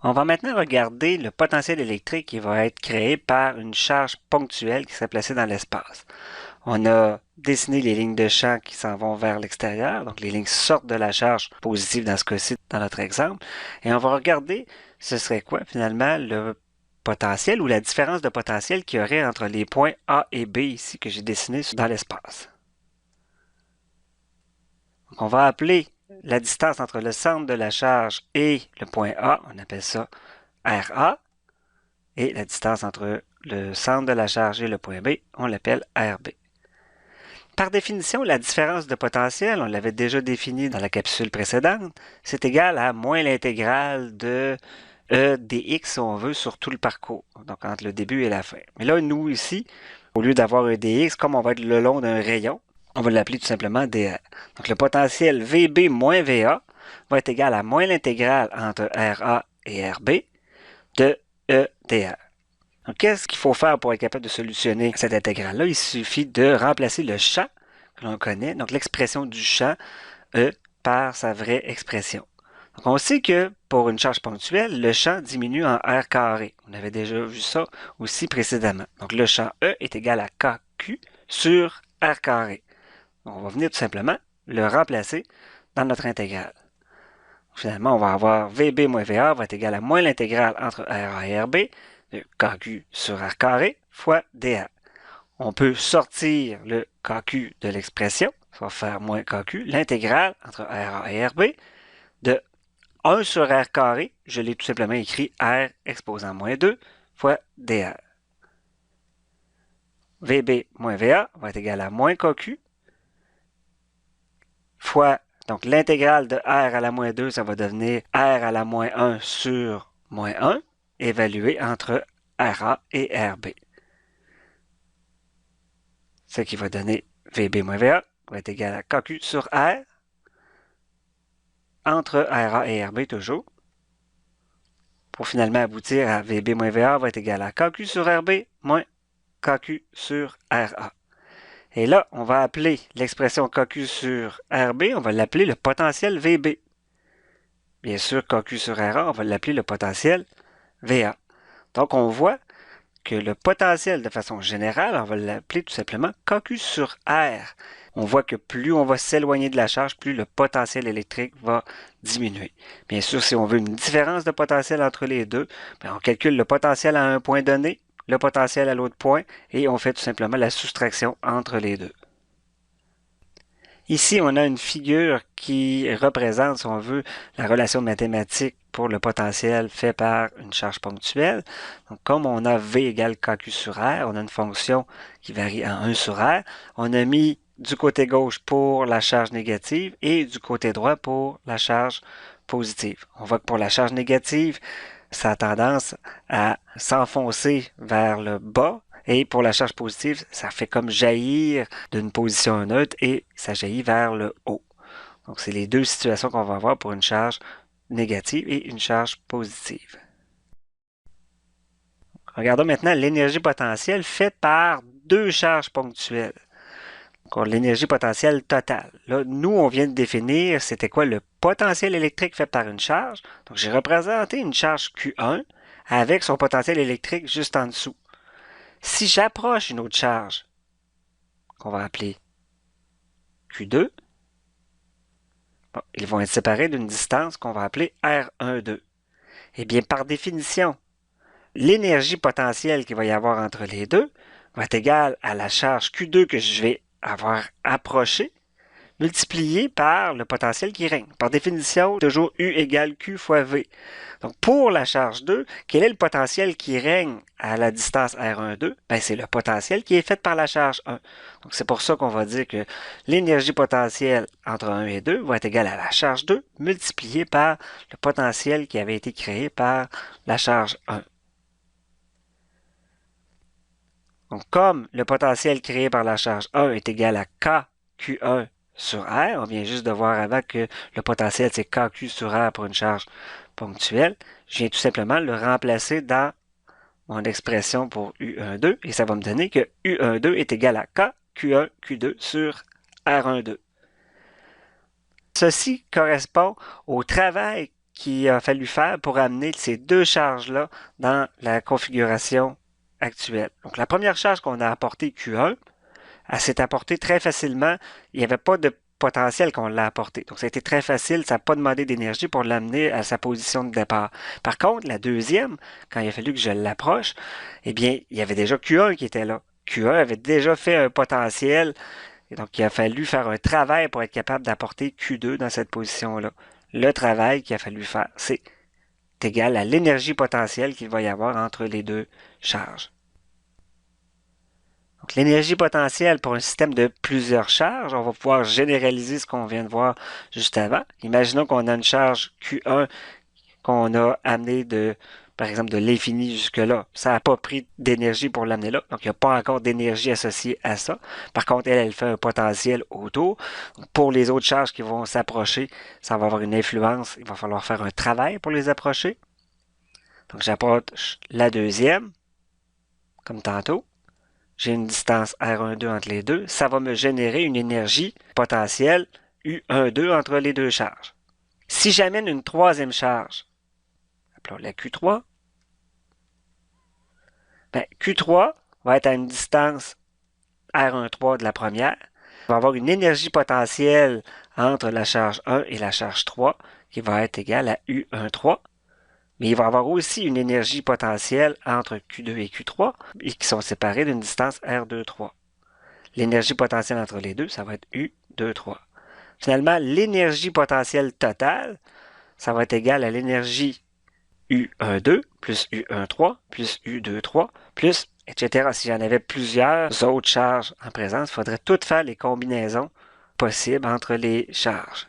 On va maintenant regarder le potentiel électrique qui va être créé par une charge ponctuelle qui serait placée dans l'espace. On a dessiné les lignes de champ qui s'en vont vers l'extérieur, donc les lignes sortent de la charge positive dans ce cas-ci, dans notre exemple, et on va regarder ce serait quoi finalement le potentiel ou la différence de potentiel qu'il y aurait entre les points A et B ici que j'ai dessinés dans l'espace. Donc on va appeler la distance entre le centre de la charge et le point A, on appelle ça RA, et la distance entre le centre de la charge et le point B, on l'appelle RB. Par définition, la différence de potentiel, on l'avait déjà définie dans la capsule précédente, c'est égal à moins l'intégrale de E dx, si on veut, sur tout le parcours, donc entre le début et la fin. Mais là, nous, ici, au lieu d'avoir E dx, comme on va être le long d'un rayon, on va l'appeler tout simplement dr. Donc le potentiel VB moins VA va être égal à moins l'intégrale entre RA et RB de E dr. Donc, qu'est-ce qu'il faut faire pour être capable de solutionner cette intégrale-là? Il suffit de remplacer le champ que l'on connaît, donc l'expression du champ E par sa vraie expression. Donc, on sait que pour une charge ponctuelle, le champ diminue en R carré. On avait déjà vu ça aussi précédemment. Donc, le champ E est égal à KQ sur R carré. Donc, on va venir tout simplement le remplacer dans notre intégrale. Finalement, on va avoir VB moins VA va être égal à moins l'intégrale entre RA et RB de KQ sur R carré fois dA. On peut sortir le KQ de l'expression, ça va faire moins KQ, l'intégrale entre RA et RB de 1 sur R carré, je l'ai tout simplement écrit R exposant moins 2 fois dA. VB moins VA va être égal à moins KQ fois, donc l'intégrale de R à la moins 2, ça va devenir R à la moins 1 sur moins 1, évalué entre RA et RB. Ce qui va donner VB moins VA va être égal à KQ sur R, entre RA et RB toujours, pour finalement aboutir à VB moins VA va être égal à KQ sur RB moins KQ sur RA. Et là, on va appeler l'expression KQ sur RB, on va l'appeler le potentiel VB. Bien sûr, KQ sur RA, on va l'appeler le potentiel VA. Donc, on voit que le potentiel, de façon générale, on va l'appeler tout simplement KQ sur R. On voit que plus on va s'éloigner de la charge, plus le potentiel électrique va diminuer. Bien sûr, si on veut une différence de potentiel entre les deux, on calcule le potentiel à un point donné, le potentiel à l'autre point, et on fait tout simplement la soustraction entre les deux. Ici, on a une figure qui représente, si on veut, la relation mathématique pour le potentiel fait par une charge ponctuelle. Donc, comme on a V égale KQ sur R, on a une fonction qui varie en 1 sur R. On a mis du côté gauche pour la charge négative et du côté droit pour la charge positive. On voit que pour la charge négative, ça a tendance à s'enfoncer vers le bas. Et pour la charge positive, ça fait comme jaillir d'une position neutre et ça jaillit vers le haut. Donc, c'est les deux situations qu'on va avoir pour une charge négative et une charge positive. Regardons maintenant l'énergie potentielle faite par deux charges ponctuelles. Donc, l'énergie potentielle totale. Là, nous, on vient de définir c'était quoi le potentiel électrique fait par une charge. Donc, j'ai représenté une charge Q1 avec son potentiel électrique juste en dessous. Si j'approche une autre charge, qu'on va appeler Q2, ils vont être séparés d'une distance qu'on va appeler R12. Eh bien, par définition, l'énergie potentielle qu'il va y avoir entre les deux va être égale à la charge Q2 que je vais avoir approchée, multipliée par le potentiel qui règne. Par définition, toujours U égale Q fois V. Donc, pour la charge 2, quel est le potentiel qui règne à la distance R12? Ben, c'est le potentiel qui est fait par la charge 1. Donc, c'est pour ça qu'on va dire que l'énergie potentielle entre 1 et 2 va être égale à la charge 2 multipliée par le potentiel qui avait été créé par la charge 1. Donc, comme le potentiel créé par la charge 1 est égal à KQ1 sur R, on vient juste de voir avant que le potentiel c'est KQ sur R pour une charge ponctuelle, je viens tout simplement le remplacer dans mon expression pour U12 et ça va me donner que U12 est égal à KQ1 Q2 sur R12. Ceci correspond au travail qu'il a fallu faire pour amener ces deux charges-là dans la configuration actuelle. Donc, la première charge qu'on a apportée, Q1, elle s'est apportée très facilement. Il n'y avait pas de potentiel qu'on l'a apporté. Donc, ça a été très facile. Ça n'a pas demandé d'énergie pour l'amener à sa position de départ. Par contre, la deuxième, quand il a fallu que je l'approche, eh bien, il y avait déjà Q1 qui était là. Q1 avait déjà fait un potentiel. Et donc, il a fallu faire un travail pour être capable d'apporter Q2 dans cette position-là. Le travail qu'il a fallu faire, c'est égal à l'énergie potentielle qu'il va y avoir entre les deux charges. Donc, l'énergie potentielle pour un système de plusieurs charges, on va pouvoir généraliser ce qu'on vient de voir juste avant. Imaginons qu'on a une charge Q1 qu'on a amenée par exemple, de l'infini jusque-là. Ça n'a pas pris d'énergie pour l'amener là. Donc, il n'y a pas encore d'énergie associée à ça. Par contre, elle fait un potentiel autour. Pour les autres charges qui vont s'approcher, ça va avoir une influence. Il va falloir faire un travail pour les approcher. Donc, j'approche la deuxième, comme tantôt. J'ai une distance R12 entre les deux. Ça va me générer une énergie potentielle U12 entre les deux charges. Si j'amène une troisième charge, appelons la Q3, ben, Q3 va être à une distance R13 de la première. Il va avoir une énergie potentielle entre la charge 1 et la charge 3 qui va être égale à U13. Mais il va avoir aussi une énergie potentielle entre Q2 et Q3 et qui sont séparés d'une distance R23. L'énergie potentielle entre les deux, ça va être U23. Finalement, l'énergie potentielle totale, ça va être égal à l'énergie U12 plus U13 plus U23 plus etc. Si j'en avais plusieurs autres charges en présence, il faudrait toutes faire les combinaisons possibles entre les charges.